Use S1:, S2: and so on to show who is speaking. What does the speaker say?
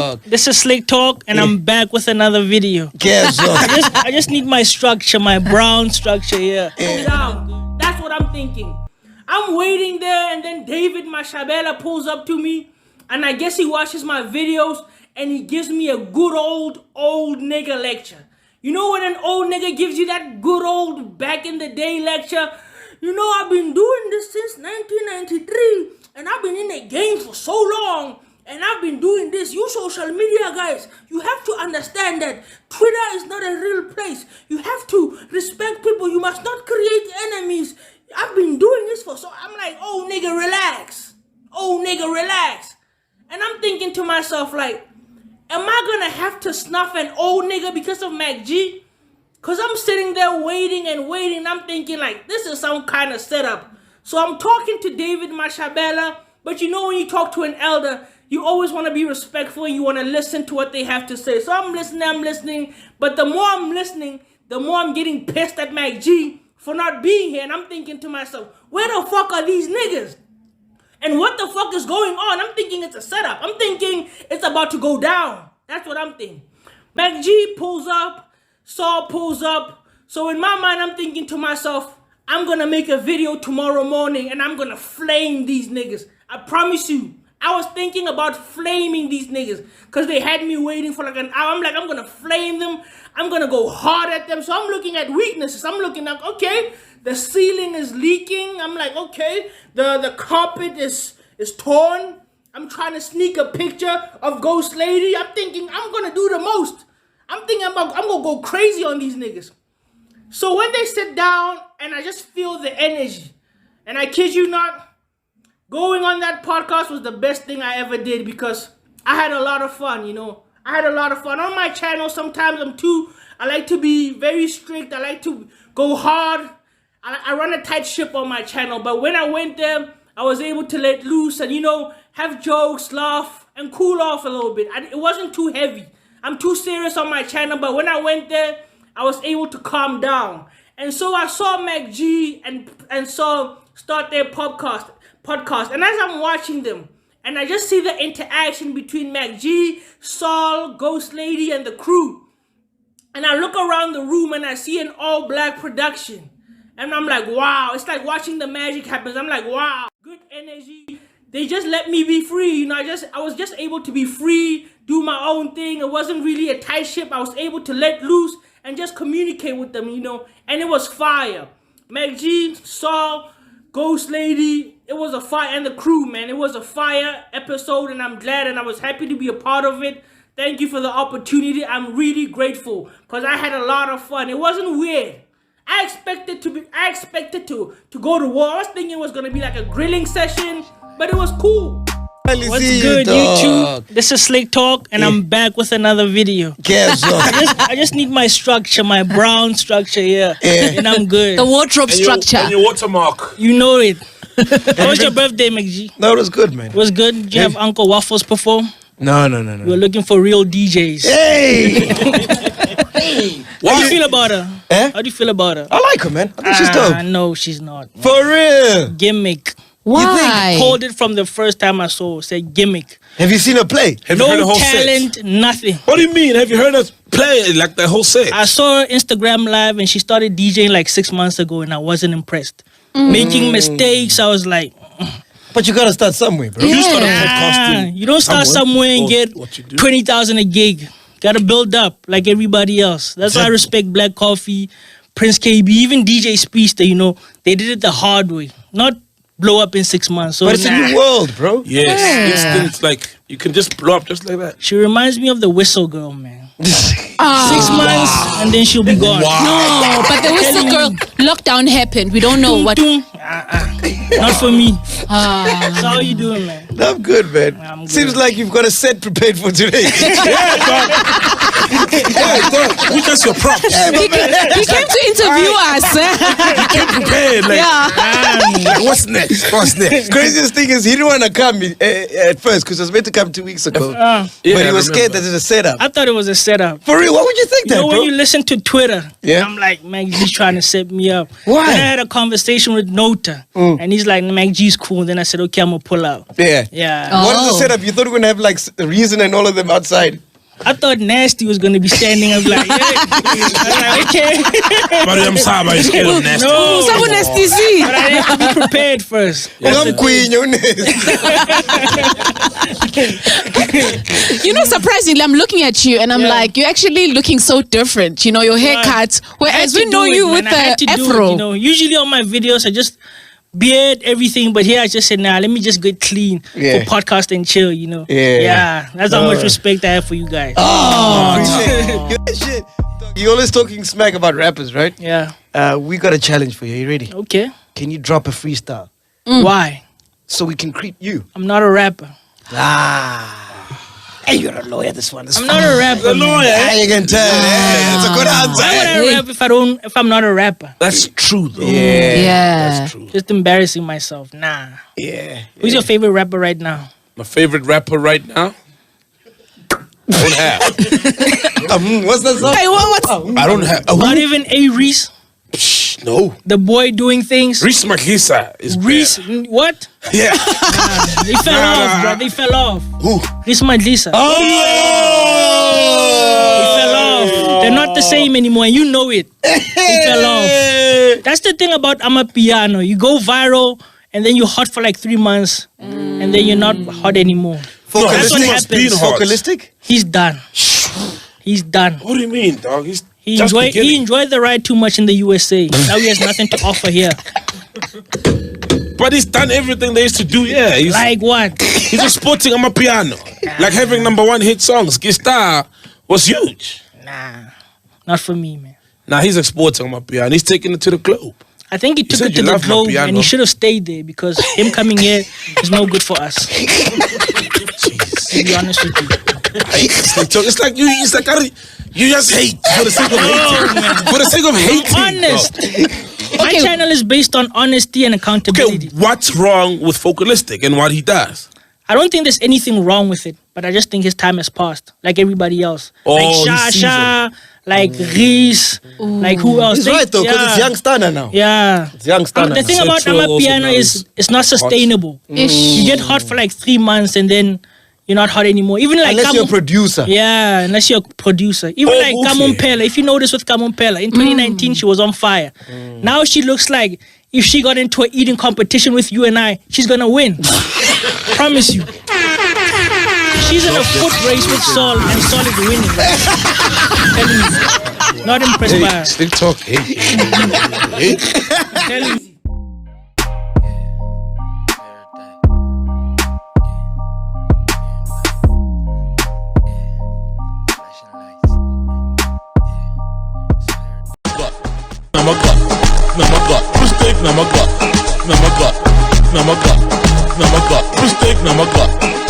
S1: dog.
S2: This is Slik Talk, and I'm back with another video.
S1: Yes,
S2: I just need my structure, my brown structure here.
S3: Down. That's what I'm thinking. I'm waiting there, and then David Mashabela pulls up to me, and I guess he watches my videos, and he gives me a good old nigga lecture. You know when an old nigga gives you that good old back in the day lecture? You know, I've been doing this since 1993, and I've been in the game for so long, and I've been doing this. You social media guys, you have to understand that Twitter is not a real place. You have to respect people. You must not create enemies. I've been doing this for so... I'm like, oh, nigga, relax. Oh, nigga, relax. And I'm thinking to myself, like, am I gonna have to snuff an old nigga because of MacG? Cause I'm sitting there waiting and waiting. I'm thinking like this is some kind of setup. So I'm talking to David Mashabela, but you know when you talk to an elder, you always want to be respectful and you want to listen to what they have to say. So I'm listening, but the more I'm listening, the more I'm getting pissed at MacG for not being here. And I'm thinking to myself, where the fuck are these niggas? And what the fuck is going on? I'm thinking it's a setup. I'm thinking it's about to go down. That's what I'm thinking. MacG pulls up. Saul pulls up. So in my mind, I'm thinking to myself, I'm going to make a video tomorrow morning and I'm going to flame these niggas. I promise you. I was thinking about flaming these niggas because they had me waiting for like an hour. I'm like, I'm going to flame them. I'm going to go hard at them. So I'm looking at weaknesses. I'm looking at, okay, the ceiling is leaking. I'm like, okay, the carpet is torn. I'm trying to sneak a picture of Ghost Lady. I'm thinking I'm going to do the most. I'm thinking I'm going to go crazy on these niggas. So when they sit down and I just feel the energy, and I kid you not, going on that podcast was the best thing I ever did because I had a lot of fun, you know. I had a lot of fun. On my channel, sometimes I like to be very strict. I like to go hard. I run a tight ship on my channel. But when I went there, I was able to let loose and, you know, have jokes, laugh, and cool off a little bit. It wasn't too heavy. I'm too serious on my channel, but when I went there, I was able to calm down. And so I saw MacG and Saul start their podcast. And as I'm watching them, and I just see the interaction between MacG, Saul, Ghost Lady, and the crew. And I look around the room and I see an all-black production. And I'm like, wow, it's like watching the magic happen. I'm like, wow, good energy. They just let me be free, you know. I was just able to be free, do my own thing. It wasn't really a tight ship. I was able to let loose and just communicate with them, you know. And it was fire. MacG, Saul, Ghost Lady, it was a fire, and the crew, man. It was a fire episode, and I'm glad, and I was happy to be a part of it. Thank you for the opportunity. I'm really grateful because I had a lot of fun. It wasn't weird. I expected to go to war. I was thinking it was gonna be like a grilling session, but it was cool.
S2: What's good, YouTube? This is Slik Talk, and I'm back with another video.
S1: Yes,
S2: I just need my structure, my brown structure here, and I'm good.
S4: The wardrobe structure.
S5: And your watermark.
S2: You know it. How was your birthday, MacG?
S1: No, it was good, man.
S2: It was good. Did you have Uncle Waffles perform?
S1: No.
S2: We were looking for real DJs.
S1: Hey!
S2: How do you feel about her?
S1: Eh?
S2: How do you feel about her?
S1: I like her, man. I think she's dope.
S2: No, she's not. Man.
S1: For real.
S2: Gimmick.
S4: Why?
S2: You called it from the first time I saw her. Said gimmick.
S1: Have you seen her play?
S5: Have you heard the
S2: No
S5: whole
S2: talent,
S5: set?
S2: nothing.
S5: What do you mean? Have you heard us play like the whole set?
S2: I saw her Instagram live and she started DJing like 6 months ago and I wasn't impressed. Making mistakes, I was like...
S1: But you gotta start somewhere, bro.
S5: You started
S2: Nah,
S5: podcasting.
S2: you don't start somewhere and
S5: Or
S2: get
S5: what you do.
S2: 20,000 a gig. Gotta build up like everybody else. That's why I respect Black Coffee, Prince KB, even DJ Speedster, you know. They did it the hard way. Not blow up in 6 months. So
S1: But it's a new world, bro.
S5: Yes. It's like, you can just blow up just like that.
S2: She reminds me of the Whistle Girl, man. 6 months and then she'll be gone.
S4: No, but the Whistle Girl lockdown happened. We don't know what.
S2: Not for me. So how you doing, man?
S1: I'm good, man.
S2: I'm good.
S1: Seems like you've got a set prepared for today.
S5: We just your props.
S4: He came to interview us.
S5: Get prepared. Like,
S4: Yeah.
S5: like, what's next? What's next?
S1: Craziest thing is he didn't want to come at first because I was meant to come 2 weeks ago.
S5: Yeah,
S1: but he
S5: I
S1: was scared
S5: remember.
S1: that it's a setup.
S2: I thought it was a setup.
S1: For real, what would you think
S2: You
S1: that,
S2: know,
S1: bro?
S2: when you listen to Twitter,
S1: Yeah.
S2: I'm like, MacG He's trying to set me up.
S1: Why?
S2: Then I had a conversation with Nota, and he's like, MacG He's cool. Then I said, okay, I'm gonna pull out.
S1: Yeah.
S2: Yeah.
S1: What is the
S4: Oh.
S1: setup? You thought we were going to have like Reason and all of them outside?
S2: I thought Nasty was gonna be standing up like, yeah. I was like, okay.
S5: Mariam Saba is scared of nasty.
S2: No.
S4: Someone STC.
S2: But I have to be prepared first.
S1: I'm queen, you know.
S4: You know, surprisingly, I'm looking at you and I'm like, you're actually looking so different. You know, your haircut. Whereas we know you with the afro.
S2: You know, usually on my videos, I just beard everything, but here I just said, nah, let me just get clean
S1: Yeah.
S2: for podcast and chill. You know.
S1: Yeah.
S2: Yeah. That's how much respect I have for you guys.
S1: Shit. You're always talking smack about rappers, right?
S2: Yeah.
S1: We got a challenge for you. Are you ready?
S2: Okay.
S1: Can you drop a freestyle
S2: Why?
S1: so we can creep you?
S2: I'm not a rapper.
S1: Hey, you're a lawyer. This one is
S2: I'm not a rapper. man.
S1: You can tell. That's a good answer.
S2: Why would I rap if I'm not a rapper?
S5: That's true, though.
S4: Yeah.
S5: That's true.
S2: Just embarrassing myself. Nah.
S1: Yeah.
S2: Who's your favorite rapper right now?
S5: My favorite rapper right now? I don't have.
S1: What's that song?
S4: Hey, what's
S5: I don't have.
S2: Not even A Reese,
S5: No.
S2: the boy doing things.
S5: Reese Magisa is
S2: Reese,
S5: bad.
S2: what?
S5: Yeah.
S2: They fell off, bro. They fell off.
S5: Who?
S2: Reese Magisa.
S1: Oh!
S2: They fell off. They're not the same anymore, and you know it. They fell off. That's the thing about Amapiano. You go viral, and then you're hot for like 3 months, and then you're not hot anymore.
S5: No,
S2: That's what
S5: he was being
S2: happens.
S5: hot.
S1: Vocalistic?
S2: He's done. He's done.
S5: What do you mean, dog? He's
S2: He
S5: just
S2: enjoyed
S5: beginning.
S2: the ride too much in the USA. Now he has nothing to offer here.
S5: But he's done everything they used to do, yeah. He's
S2: Like what?
S5: he's exporting on my piano. Like having #1 hit songs. Gistar was huge.
S2: Nah, not for me, man.
S5: Now he's exporting on my piano. He's taking it to the globe.
S2: I think he took
S5: said
S2: it to
S5: you
S2: the
S5: love my
S2: globe,
S5: piano.
S2: and he should have stayed there because him coming here is no good for us. To be honest with you.
S5: It's like you just hate for the sake of hating. For the sake of hating.
S2: Honest. My channel is based on honesty and
S5: Okay,
S2: accountability.
S5: what's wrong with Focalistic and what he does?
S2: I don't think there's anything wrong with it, but I just think his time has passed, like everybody else.
S5: Oh,
S2: like
S5: his
S2: Shasha, like Reese, like who else?
S1: He's
S2: They-
S1: right though, because it's young Stunner now.
S2: Yeah.
S1: It's young Stunner.
S2: The thing
S5: So
S2: about
S5: Trill also
S2: Amapiano
S5: now
S2: is
S5: is
S2: it's not sustainable. You get hot for like 3 months and then you're not hot anymore. Even like
S1: Unless you're a producer.
S2: yeah, unless you're a producer. Even
S5: Oh,
S2: like
S5: okay.
S2: Kamumpela, if you notice with Kamumpela, in 2019 she was on fire. Now she looks like if she got into an eating competition with you and I, she's gonna win. Promise you. She's in a foot race with Saul and Saul is winning. Telling you. Not impressed by her.
S5: Slik Talk. Hey.
S2: Telling you.
S5: Mistake,